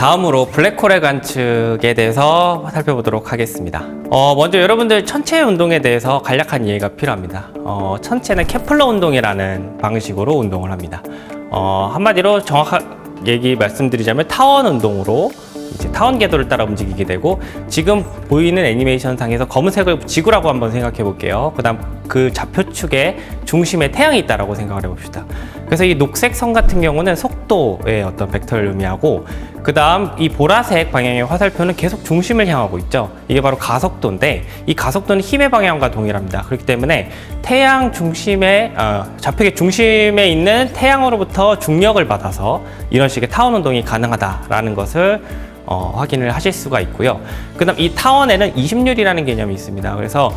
다음으로 블랙홀의 관측에 대해서 살펴보도록 하겠습니다. 먼저 여러분들 천체 운동에 대해서 간략한 이해가 필요합니다. 천체는 케플러 운동이라는 방식으로 운동을 합니다. 한마디로 정확한 얘기 말씀드리자면 타원 운동으로 이제 타원 궤도를 따라 움직이게 되고, 지금 보이는 애니메이션 상에서 검은색을 지구라고 한번 생각해 볼게요. 그 다음 그 좌표축의 중심에 태양이 있다라고 생각을 해봅시다. 그래서 이 녹색 선 같은 경우는 속도의 어떤 벡터를 의미하고, 그 다음 이 보라색 방향의 화살표는 계속 중심을 향하고 있죠. 이게 바로 가속도인데, 이 가속도는 힘의 방향과 동일합니다. 그렇기 때문에 태양 중심에 좌표의 중심에 있는 태양으로부터 중력을 받아서 이런 식의 타원 운동이 가능하다라는 것을 확인을 하실 수가 있고요. 그 다음 이 타원에는 이심률이라는 개념이 있습니다. 그래서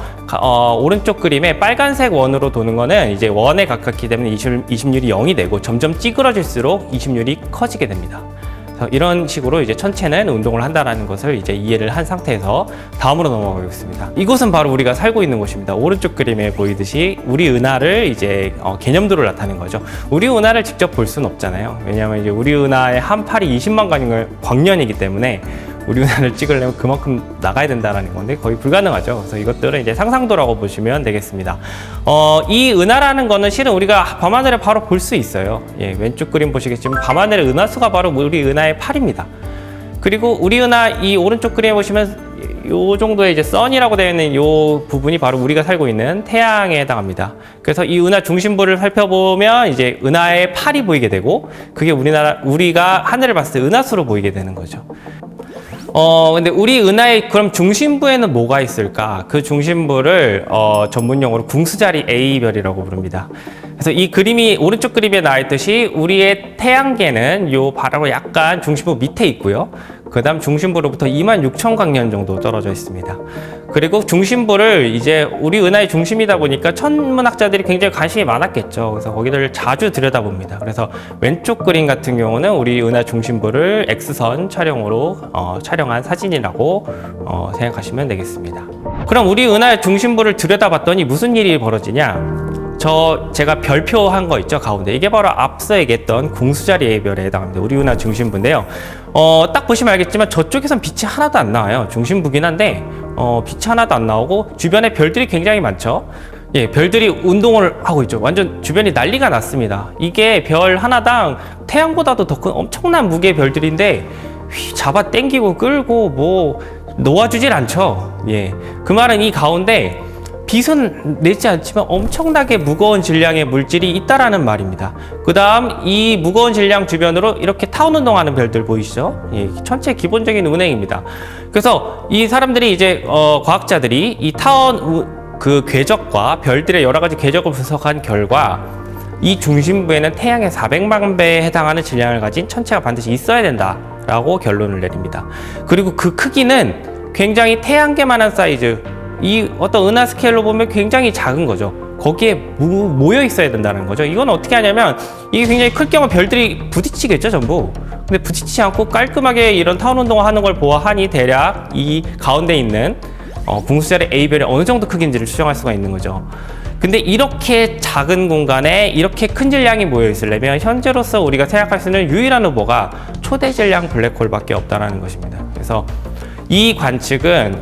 오른쪽 그림에 빨간색 원으로 도는 거는 이제 원에 가깝기 때문에 이심률이 0이 되고, 점점 찌그러질수록 이심률이 커지게 됩니다. 그래서 이런 식으로 이제 천체는 운동을 한다라는 것을 이제 이해를 한 상태에서 다음으로 넘어가겠습니다. 이곳은 바로 우리가 살고 있는 곳입니다. 오른쪽 그림에 보이듯이 우리 은하를 이제 개념도를 나타낸 거죠. 우리 은하를 직접 볼 수는 없잖아요. 왜냐하면 이제 우리 은하의 한 팔이 20만 광년이기 때문에 우리 은하를 찍으려면 그만큼 나가야 된다는 건데 거의 불가능하죠. 그래서 이것들은 이제 상상도라고 보시면 되겠습니다. 이 은하라는 거는 실은 우리가 밤하늘에 바로 볼 수 있어요. 예, 왼쪽 그림 보시겠지만 밤하늘의 은하수가 바로 우리 은하의 팔입니다. 그리고 우리 은하 이 오른쪽 그림에 보시면 요 정도의 이제 선이라고 되어 있는 요 부분이 바로 우리가 살고 있는 태양에 해당합니다. 그래서 이 은하 중심부를 살펴보면 이제 은하의 팔이 보이게 되고, 그게 우리가 하늘을 봤을 때 은하수로 보이게 되는 거죠. 근데 우리 은하의 그럼 중심부에는 뭐가 있을까? 그 중심부를 전문용어로 궁수자리 A별이라고 부릅니다. 그래서 이 그림이 오른쪽 그림에 나와 있듯이 우리의 태양계는 요 바로 약간 중심부 밑에 있고요. 그 다음 중심부로부터 26,000광년 정도 떨어져 있습니다. 그리고 중심부를 이제 우리 은하의 중심이다 보니까 천문학자들이 굉장히 관심이 많았겠죠. 그래서 거기를 자주 들여다봅니다. 그래서 왼쪽 그림 같은 경우는 우리 은하 중심부를 X선 촬영으로 촬영한 사진이라고 생각하시면 되겠습니다. 그럼 우리 은하의 중심부를 들여다봤더니 무슨 일이 벌어지냐? 제가 별표한 거 있죠, 가운데. 이게 바로 앞서 얘기했던 궁수자리 A별에 해당합니다. 우리 은하 중심부인데요. 딱 보시면 알겠지만 저쪽에선 빛이 하나도 안 나와요. 중심부긴 한데 빛이 하나도 안 나오고 주변에 별들이 굉장히 많죠. 예, 별들이 운동을 하고 있죠. 완전 주변이 난리가 났습니다. 이게 별 하나당 태양보다도 더 큰 엄청난 무게의 별들인데 잡아 당기고 끌고 뭐 놓아주질 않죠. 예, 그 말은 이 가운데 빛은 내지 않지만 엄청나게 무거운 질량의 물질이 있다라는 말입니다. 그 다음 이 무거운 질량 주변으로 이렇게 타원 운동하는 별들 보이시죠? 예, 천체의 기본적인 운행입니다. 그래서 이 사람들이 이제 과학자들이 이 타원 그 궤적과 별들의 여러 가지 궤적을 분석한 결과, 이 중심부에는 태양의 400만 배에 해당하는 질량을 가진 천체가 반드시 있어야 된다라고 결론을 내립니다. 그리고 그 크기는 굉장히 태양계만한 사이즈, 이 어떤 은하 스케일로 보면 굉장히 작은 거죠. 거기에 모여 있어야 된다는 거죠. 이건 어떻게 하냐면, 이게 굉장히 클 경우 별들이 부딪히겠죠, 전부. 근데 부딪히지 않고 깔끔하게 이런 타원 운동을 하는 걸 보아하니 대략 이 가운데 있는 궁수자리 A별이 어느 정도 크기인지를 추정할 수가 있는 거죠. 근데 이렇게 작은 공간에 이렇게 큰 질량이 모여 있으려면 현재로서 우리가 생각할 수 있는 유일한 후보가 초대 질량 블랙홀밖에 없다는 것입니다. 그래서 이 관측은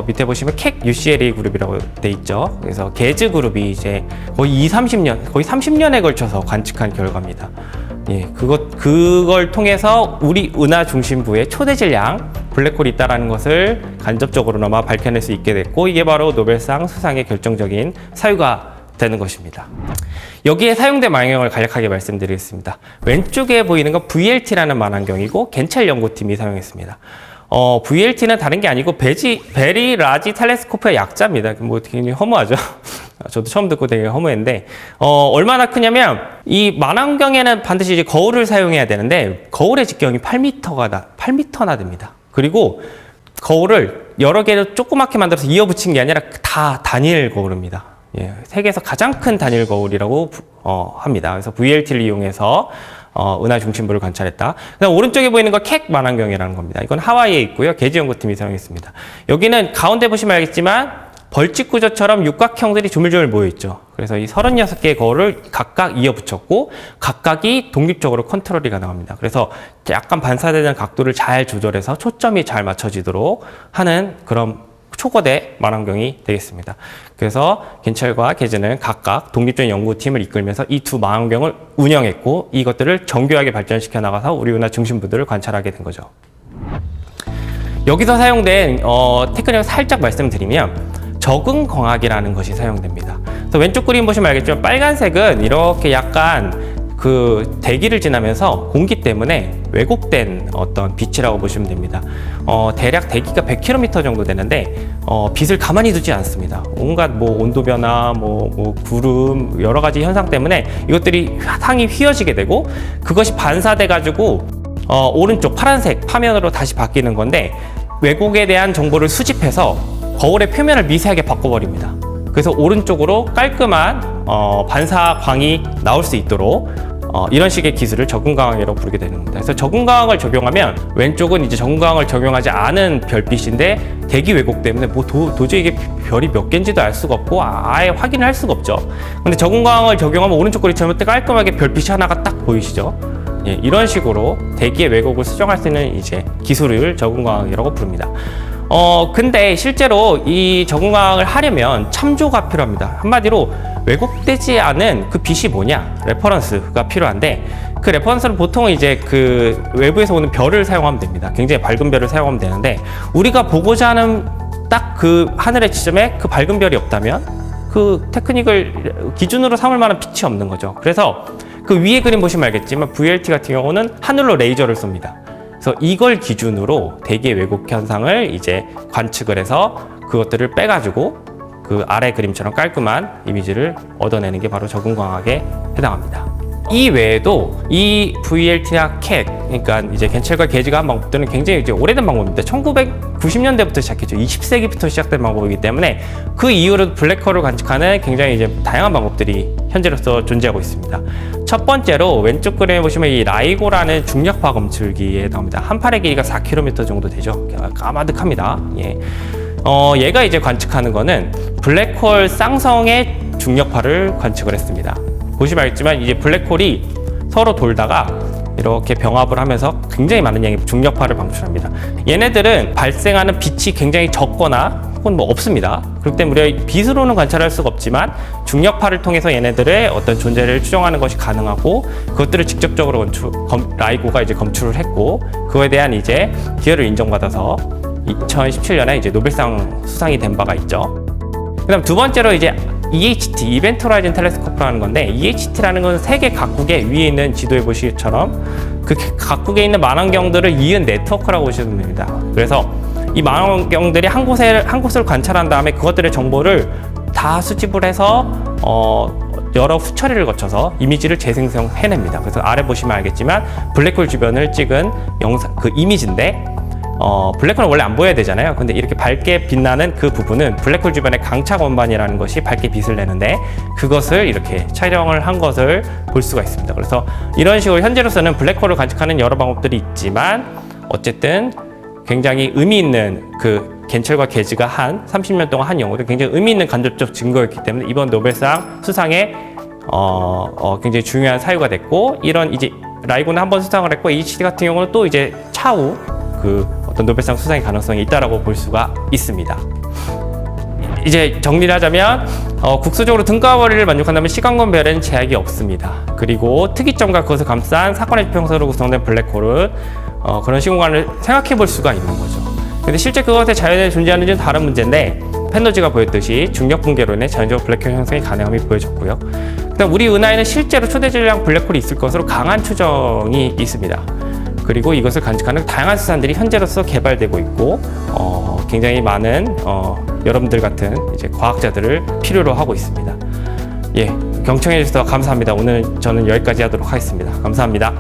밑에 보시면 캑 UCLA 그룹이라고 돼 있죠. 그래서 게즈 그룹이 이제 거의 30년에 걸쳐서 관측한 결과입니다. 예, 그걸 통해서 우리 은하 중심부에 초대 질량 블랙홀이 있다는 것을 간접적으로나마 밝혀낼 수 있게 됐고, 이게 바로 노벨상 수상의 결정적인 사유가 되는 것입니다. 여기에 사용된 망원경을 간략하게 말씀드리겠습니다. 왼쪽에 보이는 건 VLT라는 망원경이고 겐첼 연구팀이 사용했습니다. VLT는 다른 게 아니고 베리 라지 텔레스코프의 약자입니다. 뭐 굉장히 허무하죠. 저도 처음 듣고 되게 허무했는데, 얼마나 크냐면 이 망원경에는 반드시 이제 거울을 사용해야 되는데 거울의 직경이 8m나 됩니다. 그리고 거울을 여러 개를 조그맣게 만들어서 이어붙인 게 아니라 다 단일 거울입니다. 예, 세계에서 가장 큰 단일 거울이라고 합니다. 그래서 VLT를 이용해서 은하 중심부를 관찰했다. 그다음 오른쪽에 보이는 거 캑 망원경이라는 겁니다. 이건 하와이에 있고요. 게지 연구팀이 사용했습니다. 여기는 가운데 보시면 알겠지만 벌집 구조처럼 육각형들이 조밀조밀 모여있죠. 그래서 이 36개의 거울을 각각 이어붙였고 각각이 독립적으로 컨트롤이 가능합니다. 그래서 약간 반사되는 각도를 잘 조절해서 초점이 잘 맞춰지도록 하는 그런 초거대 망원경이 되겠습니다. 그래서 겐첼과 게즈는 각각 독립적인 연구팀을 이끌면서 이 두 망원경을 운영했고 이것들을 정교하게 발전시켜 나가서 우리 은하 중심부들을 관찰하게 된 거죠. 여기서 사용된 테크닉을 살짝 말씀드리면 적응광학이라는 것이 사용됩니다. 그래서 왼쪽 그림 보시면 알겠지만 빨간색은 이렇게 약간 그 대기를 지나면서 공기 때문에 왜곡된 어떤 빛이라고 보시면 됩니다. 대략 대기가 100km 정도 되는데 빛을 가만히 두지 않습니다. 온갖 뭐 온도 변화, 뭐 구름 여러 가지 현상 때문에 이것들이 상이 휘어지게 되고 그것이 반사돼 가지고 오른쪽 파란색 파면으로 다시 바뀌는 건데 왜곡에 대한 정보를 수집해서 거울의 표면을 미세하게 바꿔버립니다. 그래서 오른쪽으로 깔끔한 반사광이 나올 수 있도록 이런 식의 기술을 적응광학이라고 부르게 되는 겁니다. 그래서 적응광학을 적용하면 왼쪽은 이제 적응광학을 적용하지 않은 별빛인데 대기 왜곡 때문에 뭐 도저히 이게 별이 몇 개인지도 알 수가 없고 아예 확인을 할 수가 없죠. 근데 적응광학을 적용하면 오른쪽 그림처럼 깔끔하게 별빛이 하나가 딱 보이시죠? 예, 이런 식으로 대기의 왜곡을 수정할 수 있는 이제 기술을 적응광학이라고 부릅니다. 근데 실제로 이 적응광학을 하려면 참조가 필요합니다. 한마디로 왜곡되지 않은 그 빛이 뭐냐? 레퍼런스가 필요한데 그 레퍼런스는 보통 이제 그 외부에서 오는 별을 사용하면 됩니다. 굉장히 밝은 별을 사용하면 되는데 우리가 보고자 하는 딱 그 하늘의 지점에 그 밝은 별이 없다면 그 테크닉을 기준으로 삼을 만한 빛이 없는 거죠. 그래서 그 위에 그림 보시면 알겠지만 VLT 같은 경우는 하늘로 레이저를 쏩니다. 그래서 이걸 기준으로 대기의 왜곡 현상을 이제 관측을 해서 그것들을 빼가지고 그 아래 그림처럼 깔끔한 이미지를 얻어내는 게 바로 적응광학에 해당합니다. 이 외에도 이 VLT나 CAD, 그러니까 이제 겐첼과 게즈가 한 방법들은 굉장히 이제 오래된 방법입니다. 1990년대부터 시작했죠. 20세기부터 시작된 방법이기 때문에 그 이후로 블랙홀을 관측하는 굉장히 이제 다양한 방법들이 현재로서 존재하고 있습니다. 첫 번째로 왼쪽 그림에 보시면 이 라이고라는 중력파 검출기에 나옵니다. 한 팔의 길이가 4km 정도 되죠. 까마득합니다. 예. 얘가 이제 관측하는 거는 블랙홀 쌍성의 중력파를 관측을 했습니다. 보시면 알겠지만 이제 블랙홀이 서로 돌다가 이렇게 병합을 하면서 굉장히 많은 양의 중력파를 방출합니다. 얘네들은 발생하는 빛이 굉장히 적거나 혹은 뭐 없습니다. 그렇기 때문에 우리가 빛으로는 관찰할 수가 없지만 중력파를 통해서 얘네들의 어떤 존재를 추정하는 것이 가능하고 그것들을 직접적으로 라이고가 이제 검출을 했고 그거에 대한 이제 기여를 인정받아서 2017년에 이제 노벨상 수상이 된 바가 있죠. 그다음 두 번째로 이제 EHT, 이벤트 호라이즌 텔레스코프라는 건데 EHT라는 건 세계 각국의 위에 있는 지도에 보시기처럼 그 각국에 있는 망원경들을 이은 네트워크라고 보시면 됩니다. 그래서 이 망원경들이 한 곳을 관찰한 다음에 그것들의 정보를 다 수집을 해서 여러 후처리를 거쳐서 이미지를 재생성해냅니다. 그래서 아래 보시면 알겠지만 블랙홀 주변을 찍은 영상, 그 이미지인데 블랙홀은 원래 안 보여야 되잖아요. 근데 이렇게 밝게 빛나는 그 부분은 블랙홀 주변의 강착 원반이라는 것이 밝게 빛을 내는데 그것을 이렇게 촬영을 한 것을 볼 수가 있습니다. 그래서 이런 식으로 현재로서는 블랙홀을 관측하는 여러 방법들이 있지만 어쨌든 굉장히 의미 있는 그 겐첼과 게즈가 한 30년 동안 한 연구도 굉장히 의미 있는 간접적 증거였기 때문에 이번 노벨상 수상에 굉장히 중요한 사유가 됐고 이런 이제 라이고는 한번 수상을 했고 EHT 같은 경우는 또 이제 차후 그 어떤 노벨상 수상의 가능성이 있다라고 볼 수가 있습니다. 이제 정리를 하자면 국수적으로 등가원리를 만족한다면 시간권 별에는 제약이 없습니다. 그리고 특이점과 그것을 감싼 사건의 지평선으로 구성된 블랙홀은 그런 시공간을 생각해 볼 수가 있는 거죠. 근데 실제 그것의 자연에 존재하는지는 다른 문제인데 펜노지가 보였듯이 중력 붕괴로 인해 자연적 블랙홀 형성이 가능함이 보여졌고요. 그다음 우리 은하에는 실제로 초대 질량 블랙홀이 있을 것으로 강한 추정이 있습니다. 그리고 이것을 관측하는 다양한 수단들이 현재로서 개발되고 있고 굉장히 많은 여러분들 같은 이제 과학자들을 필요로 하고 있습니다. 예, 경청해 주셔서 감사합니다. 오늘 저는 여기까지 하도록 하겠습니다. 감사합니다.